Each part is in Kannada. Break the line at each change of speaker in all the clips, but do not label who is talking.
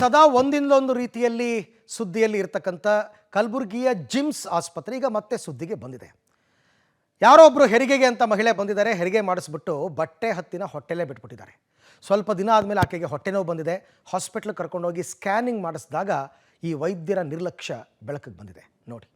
ಸದಾ ಒಂದಿಲ್ಲೊಂದು ರೀತಿಯಲ್ಲಿ ಸುದ್ದಿಯಲ್ಲಿ ಇರತಕ್ಕಂಥ ಕಲಬುರಗಿಯ ಜಿಮ್ಸ್ ಆಸ್ಪತ್ರೆ ಈಗ ಮತ್ತೆ ಸುದ್ದಿಗೆ ಬಂದಿದೆ. ಯಾರೋ ಒಬ್ಬರು ಹೆರಿಗೆಗೆ ಅಂತ ಮಹಿಳೆ ಬಂದಿದ್ದಾರೆ. ಹೆರಿಗೆ ಮಾಡಿಸ್ಬಿಟ್ಟು ಬಟ್ಟೆ ಹತ್ತಿನ ಹೊಟ್ಟೆಲೇ ಬಿಟ್ಬಿಟ್ಟಿದ್ದಾರೆ. ಸ್ವಲ್ಪ ದಿನ ಆದಮೇಲೆ ಆಕೆಗೆ ಹೊಟ್ಟೆ ನೋವು ಬಂದಿದೆ. ಹಾಸ್ಪಿಟ್ಲಿಗೆ ಕರ್ಕೊಂಡೋಗಿ ಸ್ಕ್ಯಾನಿಂಗ್ ಮಾಡಿಸಿದಾಗ ಈ ವೈದ್ಯರ ನಿರ್ಲಕ್ಷ್ಯ ಬೆಳಕಿಗೆ ಬಂದಿದೆ. ನೋಡಿ.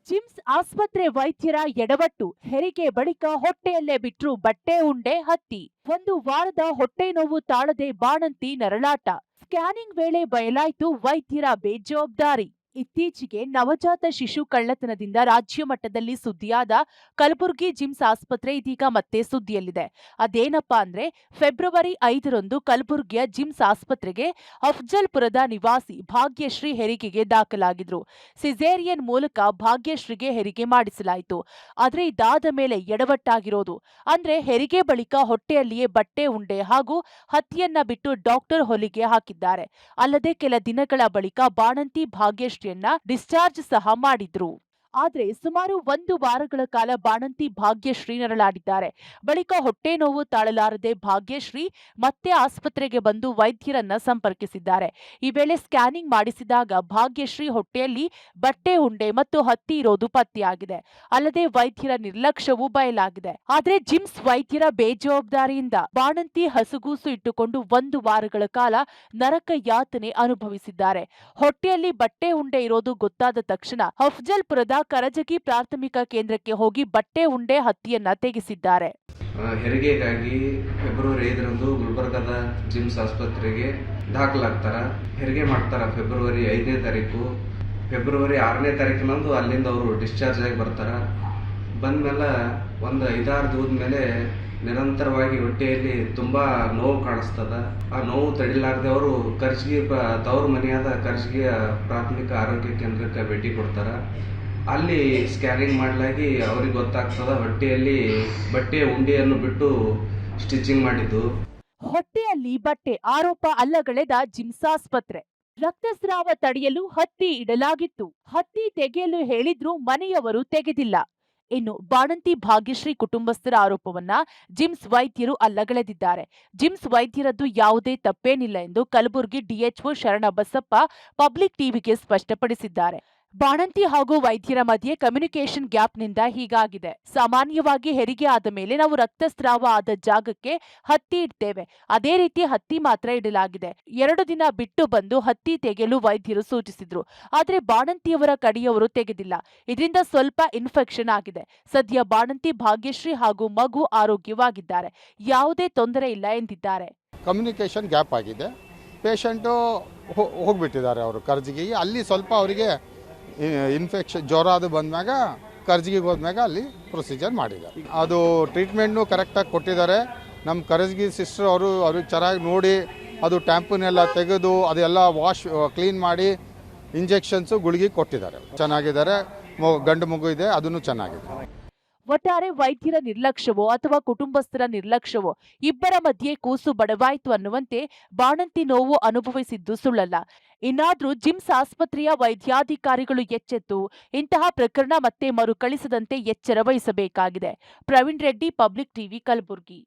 ಜಿಮ್ಸ್ ಆಸ್ಪತ್ರೆ ವೈದ್ಯರ ಎಡವಟ್ಟು. ಹೆರಿಗೆ ಬಳಿಕ ಹೊಟ್ಟೆಯಲ್ಲೇ ಬಿಟ್ರು ಬಟ್ಟೆ ಉಂಡೆ ಹತ್ತಿ. ಒಂದು ವಾರದ ಹೊಟ್ಟೆ ನೋವು ತಾಳದೆ ಬಾಣಂತಿ ನರಳಾಟ. ಸ್ಕ್ಯಾನಿಂಗ್ ವೇಳೆ ಬಯಲಾಯಿತು ವೈದ್ಯರ ಬೇಜವಾಬ್ದಾರಿ. ಇತ್ತೀಚೆಗೆ ನವಜಾತ ಶಿಶು ಕಳ್ಳತನದಿಂದ ರಾಜ್ಯ ಮಟ್ಟದಲ್ಲಿ ಸುದ್ದಿಯಾದ ಕಲಬುರಗಿ ಜಿಮ್ಸ್ ಆಸ್ಪತ್ರೆ ಇದೀಗ ಮತ್ತೆ ಸುದ್ದಿಯಲ್ಲಿದೆ. ಅದೇನಪ್ಪಾ ಅಂದ್ರೆ, ಫೆಬ್ರವರಿ 5ರಂದು ಕಲಬುರಗಿಯ ಜಿಮ್ಸ್ ಆಸ್ಪತ್ರೆಗೆ ಅಫ್ಜಲ್ಪುರದ ನಿವಾಸಿ ಭಾಗ್ಯಶ್ರೀ ಹೆರಿಗೆಗೆ ದಾಖಲಾಗಿದ್ರು. ಸಿಸೇರಿಯನ್ ಮೂಲಕ ಭಾಗ್ಯಶ್ರೀಗೆ ಹೆರಿಗೆ ಮಾಡಿಸಲಾಯಿತು. ಆದ್ರೆ ಇದಾದ ಮೇಲೆ ಎಡವಟ್ಟಾಗಿರೋದು. ಅಂದ್ರೆ ಹೆರಿಗೆ ಬಳಿಕ ಹೊಟ್ಟೆಯಲ್ಲಿಯೇ ಬಟ್ಟೆ ಉಂಡೆ ಹಾಗೂ ಹತ್ತಿಯನ್ನ ಬಿಟ್ಟು ಡಾಕ್ಟರ್ ಹೊಲಿಗೆ ಹಾಕಿದ್ದಾರೆ. ಅಲ್ಲದೆ ಕೆಲ ದಿನಗಳ ಬಳಿಕ ಬಾಣಂತಿ ಭಾಗ್ಯಶ್ರೀಯನ್ನ ಡಿಸ್ಚಾರ್ಜ್ ಸಹ ಮಾಡಿದ್ರು. ಆದ್ರೆ ಸುಮಾರು 1 ವಾರಗಳ ಕಾಲ ಬಾಣಂತಿ ಭಾಗ್ಯಶ್ರೀ ನರಳಾಡಿದ್ದಾರೆ. ಬಳಿಕ ಹೊಟ್ಟೆ ನೋವು ತಾಳಲಾರದೆ ಭಾಗ್ಯಶ್ರೀ ಮತ್ತೆ ಆಸ್ಪತ್ರೆಗೆ ಬಂದು ವೈದ್ಯರನ್ನ ಸಂಪರ್ಕಿಸಿದ್ದಾರೆ. ಈ ವೇಳೆ ಸ್ಕ್ಯಾನಿಂಗ್ ಮಾಡಿಸಿದಾಗ ಭಾಗ್ಯಶ್ರೀ ಹೊಟ್ಟೆಯಲ್ಲಿ ಬಟ್ಟೆ ಉಂಡೆ ಮತ್ತು ಹತ್ತಿ ಇರೋದು ಪತ್ತೆಯಾಗಿದೆ. ಅಲ್ಲದೆ ವೈದ್ಯರ ನಿರ್ಲಕ್ಷ್ಯವೂ ಬಯಲಾಗಿದೆ. ಆದ್ರೆ ಜಿಮ್ಸ್ ವೈದ್ಯರ ಬೇಜವಾಬ್ದಾರಿಯಿಂದ ಬಾಣಂತಿ ಹಸುಗೂಸು ಇಟ್ಟುಕೊಂಡು 1 ವಾರಗಳ ಕಾಲ ನರಕ ಯಾತನೆ ಅನುಭವಿಸಿದ್ದಾರೆ. ಹೊಟ್ಟೆಯಲ್ಲಿ ಬಟ್ಟೆ ಉಂಡೆ ಇರೋದು ಗೊತ್ತಾದ ತಕ್ಷಣ ಅಫ್ಜಲ್ಪುರದ ಕರಜಗಿ ಪ್ರಾಥಮಿಕ ಕೇಂದ್ರಕ್ಕೆ ಹೋಗಿ ಬಟ್ಟೆ ಉಂಡೆ ಹತ್ತಿಯನ್ನ ತೆಗೆಸಿದ್ದಾರೆ.
ಹೆರಿಗೆಗಾಗಿ ಫೆಬ್ರವರಿ 5ರಂದು ಗುಲ್ಬರ್ಗದ ಜಿಮ್ಸ್ ಆಸ್ಪತ್ರೆಗೆ ದಾಖಲಾಗ್ತಾರ. ಹೆರಿಗೆ ಮಾಡ್ತಾರ ಫೆಬ್ರವರಿ 5ನೇ ತಾರೀಕು. ಫೆಬ್ರವರಿ 6ನೇ ತಾರೀಕಿನಂದು ಅಲ್ಲಿಂದ ಅವರು ಡಿಸ್ಚಾರ್ಜ್ ಆಗಿ ಬರ್ತಾರ. ಬಂದ್ಮೇಲೆ ಒಂದು 5-6 ದಿನದ ಮೇಲೆ ನಿರಂತರವಾಗಿ ಹೊಟ್ಟೆಯಲ್ಲಿ ತುಂಬಾ ನೋವು ಕಾಣಿಸ್ತದ. ಆ ನೋವು ತಡಿಲಾರದೆ ಅವರು ಕರ್ಜಗಿ ತವ್ರ ಮನೆಯಾದ ಕರ್ಜಗಿಯ ಪ್ರಾಥಮಿಕ ಆರೋಗ್ಯ ಕೇಂದ್ರಕ್ಕೆ ಭೇಟಿ ಕೊಡ್ತಾರ. ಅಲ್ಲಿ ಸ್ಕ್ಯಾನಿಂಗ್ ಮಾಡಲಾಗಿ ಅವ್ರಿಗೆ ಗೊತ್ತಾಗ್ತದ ಹೊಟ್ಟೆಯಲ್ಲಿ ಬಟ್ಟೆ ಉಂಡೆಯನ್ನು ಬಿಟ್ಟು ಸ್ಟಿಚಿಂಗ್ ಮಾಡಿದ್ದು.
ಹೊಟ್ಟೆಯಲ್ಲಿ ಬಟ್ಟೆ ಆರೋಪ ಅಲ್ಲಗಳೆದ ಜಿಮ್ಸ್ ಆಸ್ಪತ್ರೆ. ರಕ್ತಸ್ರಾವ ತಡೆಯಲು ಹತ್ತಿ ಇಡಲಾಗಿತ್ತು. ಹತ್ತಿ ತೆಗೆಯಲು ಹೇಳಿದ್ರೂ ಮನೆಯವರು ತೆಗೆದಿಲ್ಲ. ಇನ್ನು ಬಾಣಂತಿ ಭಾಗ್ಯಶ್ರೀ ಕುಟುಂಬಸ್ಥರ ಆರೋಪವನ್ನ ಜಿಮ್ಸ್ ವೈದ್ಯರು ಅಲ್ಲಗಳೆದಿದ್ದಾರೆ. ಜಿಮ್ಸ್ ವೈದ್ಯರದ್ದು ಯಾವುದೇ ತಪ್ಪೇನಿಲ್ಲ ಎಂದು ಕಲಬುರಗಿ ಡಿಎಚ್ಒ ಶರಣಬಸಪ್ಪ ಪಬ್ಲಿಕ್ ಟಿವಿಗೆ ಸ್ಪಷ್ಟಪಡಿಸಿದ್ದಾರೆ. ಬಾಣಂತಿ ಹಾಗೂ ವೈದ್ಯರ ಮಧ್ಯೆ ಕಮ್ಯುನಿಕೇಷನ್ ಗ್ಯಾಪ್ನಿಂದ ಹೀಗಾಗಿದೆ. ಸಾಮಾನ್ಯವಾಗಿ ಹೆರಿಗೆ ಆದ ಮೇಲೆ ನಾವು ರಕ್ತಸ್ರಾವ ಆದ ಜಾಗಕ್ಕೆ ಹತ್ತಿ ಇಡ್ತೇವೆ. ಅದೇ ರೀತಿ ಹತ್ತಿ ಮಾತ್ರ ಇಡಲಾಗಿದೆ. 2 ದಿನ ಬಿಟ್ಟು ಬಂದು ಹತ್ತಿ ತೆಗೆಯಲು ವೈದ್ಯರು ಸೂಚಿಸಿದ್ರು. ಆದ್ರೆ ಬಾಣಂತಿಯವರ ಕಡೆಯವರು ತೆಗೆದಿಲ್ಲ. ಇದರಿಂದ ಸ್ವಲ್ಪ ಇನ್ಫೆಕ್ಷನ್ ಆಗಿದೆ. ಸದ್ಯ ಬಾಣಂತಿ ಭಾಗ್ಯಶ್ರೀ ಹಾಗೂ ಮಗು ಆರೋಗ್ಯವಾಗಿದ್ದಾರೆ. ಯಾವುದೇ ತೊಂದರೆ ಇಲ್ಲ ಎಂದಿದ್ದಾರೆ.
ಕಮ್ಯುನಿಕೇಷನ್ ಗ್ಯಾಪ್ ಆಗಿದೆ. ಪೇಷಂಟು ಹೋಗ್ಬಿಟ್ಟಿದ್ದಾರೆ ಅವರು ಕರ್ಜಿಗೆ. ಅಲ್ಲಿ ಸ್ವಲ್ಪ ಅವರಿಗೆ ಇನ್ಫೆಕ್ಷನ್ ಜ್ವರ ಅದು ಬಂದಾಗ ಕರ್ಜಿಗೆ ಹೋದ್ಮ್ಯಾಗ ಅಲ್ಲಿ ಪ್ರೊಸೀಜರ್ ಮಾಡಿದ್ದಾರೆ. ಅದು ಟ್ರೀಟ್ಮೆಂಟ್ನು ಕರೆಕ್ಟಾಗಿ ಕೊಟ್ಟಿದ್ದಾರೆ. ನಮ್ಮ ಕರ್ಜಗಿ ಸಿಸ್ಟರ್ ಅವ್ರಿಗೆ ಚೆನ್ನಾಗಿ ನೋಡಿ ಅದು ಟ್ಯಾಂಪನ್ನೆಲ್ಲ ತೆಗೆದು ಅದೆಲ್ಲ ಕ್ಲೀನ್ ಮಾಡಿ ಇಂಜೆಕ್ಷನ್ಸು ಗುಳಿಗೆ ಕೊಟ್ಟಿದ್ದಾರೆ. ಚೆನ್ನಾಗಿದ್ದಾರೆ. ಗಂಡು ಮಗು ಇದೆ, ಅದನ್ನು ಚೆನ್ನಾಗಿದೆ.
ಒಟ್ಟಾರೆ ವೈದ್ಯರ ನಿರ್ಲಕ್ಷ್ಯವೋ ಅಥವಾ ಕುಟುಂಬಸ್ಥರ ನಿರ್ಲಕ್ಷ್ಯವೋ ಇಬ್ಬರ ಮಧ್ಯೆ ಕೂಸು ಬಡವಾಯಿತು ಅನ್ನುವಂತೆ ಬಾಣಂತಿ ನೋವು ಅನುಭವಿಸಿದ್ದು ಸುಳ್ಳಲ್ಲ. ಇನ್ನಾದ್ರೂ ಜಿಮ್ಸ್ ಆಸ್ಪತ್ರೆಯ ವೈದ್ಯಾಧಿಕಾರಿಗಳು ಎಚ್ಚೆತ್ತು ಇಂತಹ ಪ್ರಕರಣ ಮತ್ತೆ ಮರುಕಳಿಸದಂತೆ ಎಚ್ಚರ ವಹಿಸಬೇಕಾಗಿದೆ. Praveen Reddy, public TV, Kalaburagi.